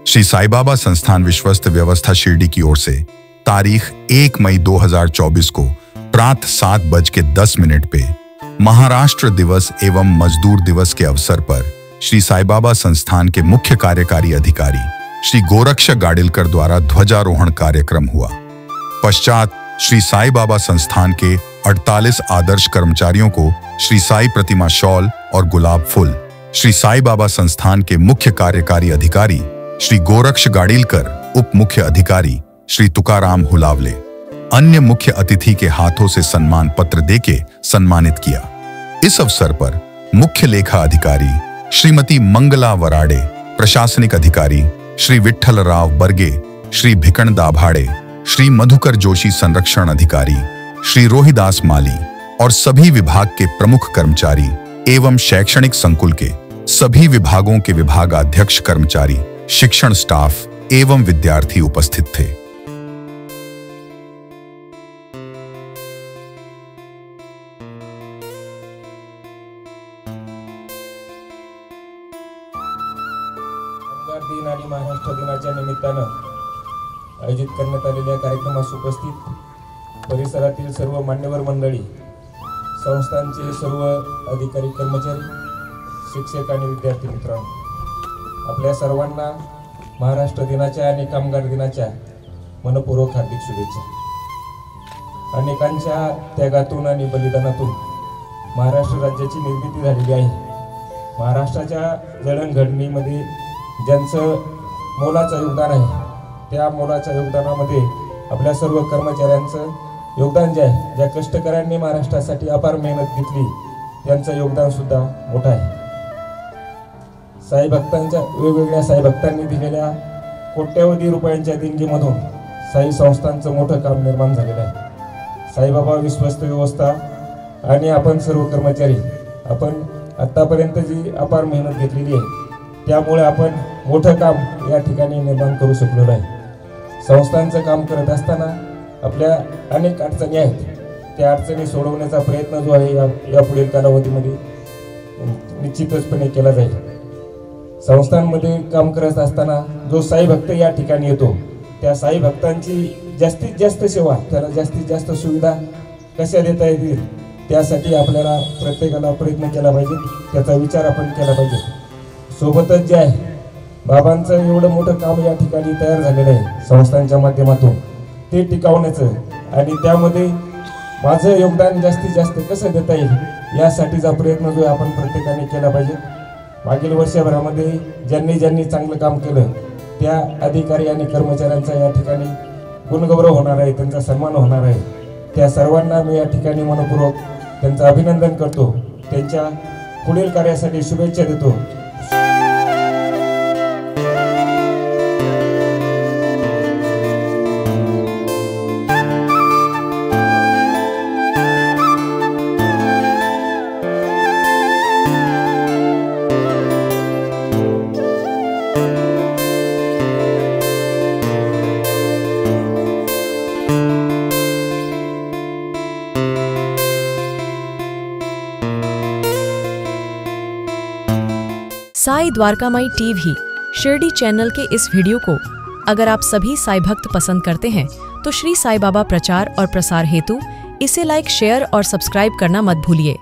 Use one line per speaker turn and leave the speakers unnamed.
श्री साईं बाबा संस्थान विश्वस्त व्यवस्था शिरडी की ओर से तारीख 1 मई 2024 को प्रातः 7:10 पे महाराष्ट्र दिवस एवं मजदूर दिवस के अवसर पर श्री साईं बाबा संस्थान के मुख्य कार्यकारी अधिकारी श्री गोरक्ष गाडिलकर द्वारा ध्वजारोहण कार्यक्रम हुआ। पश्चात श्री साईं बाबा संस्थान के 48 आदर्श कर्मचारियों को श्री साईं प्रतिमा शॉल और गुलाब फूल, श्री साईं बाबा संस्थान के मुख्य कार्यकारी अधिकारी श्री गोरक्ष गाडिलकर, उप मुख्य अधिकारी श्री तुकाराम हुलावले, अन्य मुख्य अतिथि के हाथों से सम्मान पत्र देके सम्मानित किया। इस अवसर पर मुख्य लेखा अधिकारी श्रीमती मंगला वराडे, प्रशासनिक अधिकारी श्री विठ्ठलराव बर्गे, श्री भिकण दाभाडे, श्री मधुकर जोशी संरक्षण अधिकारी श्री रोहिदास माली और सभी विभाग के प्रमुख कर्मचारी एवं शैक्षणिक संकुल के सभी विभागों के विभागाध्यक्ष कर्मचारी, शिक्षण स्टाफ एवं विद्यार्थी उपस्थित थे।
कामगार दिन आणि महाराष्ट्र दिनाच्या निमित्तानं आयोजित करण्यात आलेल्या कार्यक्रमास उपस्थित परिसरातील सर्व मान्यवर मंडळी, संस्थांचे सर्व अधिकारी कर्मचारी, शिक्षक आणि विद्यार्थी मित्रांनो, आपल्या सर्वांना महाराष्ट्र दिनाच्या आणि कामगार दिनाच्या मनपूर्वक हार्दिक शुभेच्छा। अनेकांच्या त्यागातून आणि बलिदानातून महाराष्ट्र राज्याची निर्मिती झालेली आहे। महाराष्ट्राच्या जडणघडणीमध्ये ज्यांचं मोलाचं योगदान आहे, त्या मोलाच्या योगदानामध्ये आपल्या सर्व कर्मचाऱ्यांचं योगदान जे आहे, ज्या कष्टकऱ्यांनी महाराष्ट्रासाठी अपार मेहनत घेतली, त्यांचं योगदान सुद्धा मोठं आहे। साई भक्तांच्या वेगवेगळ्या साई भक्तांनी दिलेल्या कोट्यवधी रुपयांच्या देणगीमधून साई संस्थांचं मोठं काम निर्माण झालेलं आहे। साईबाबा विश्वस्त व्यवस्था आणि आपण सर्व कर्मचारी, आपण आतापर्यंत जी अपार मेहनत घेतलेली आहे, त्यामुळे आपण मोठं काम या ठिकाणी निर्माण करू शकलो आहे। संस्थांचं काम करत असताना आपल्या अनेक अडचणी आहेत, त्या अडचणी सोडवण्याचा प्रयत्न जो आहे या पुढील कालावधीमध्ये निश्चितपणे केला जाईल। संस्थांमध्ये काम करत असताना जो साई भक्त या ठिकाणी येतो, त्या साई भक्तांची जास्तीत जास्त सेवा, त्याला जास्तीत जास्त सुविधा कशा देता येतील, त्यासाठी आपल्याला प्रत्येकाला प्रयत्न केला पाहिजे, त्याचा विचार आपण केला पाहिजे। सोबतच जे आहे, बाबांचं एवढं मोठं काम या ठिकाणी तयार झालेलं आहे संस्थांच्या माध्यमातून, ते टिकवण्याचं आणि त्यामध्ये माझं योगदान जास्तीत जास्त कसं देता येईल यासाठीचा प्रयत्न जो आपण प्रत्येकाने केला पाहिजे। मागील वर्षभरामध्ये ज्यांनी चांगलं काम केलं, त्या अधिकारी आणि कर्मचाऱ्यांचा या ठिकाणी गुणगौरव होणार आहे, त्यांचा सन्मान होणार आहे। त्या सर्वांना मी या ठिकाणी मनपूर्वक त्यांचं अभिनंदन करतो, त्यांच्या पुढील कार्यासाठी शुभेच्छा देतो।
साई द्वारकामाई टीवी शिरडी चैनल के इस वीडियो को अगर आप सभी साई भक्त पसंद करते हैं तो श्री साईं बाबा प्रचार और प्रसार हेतु इसे लाइक, शेयर और सब्सक्राइब करना मत भूलिए।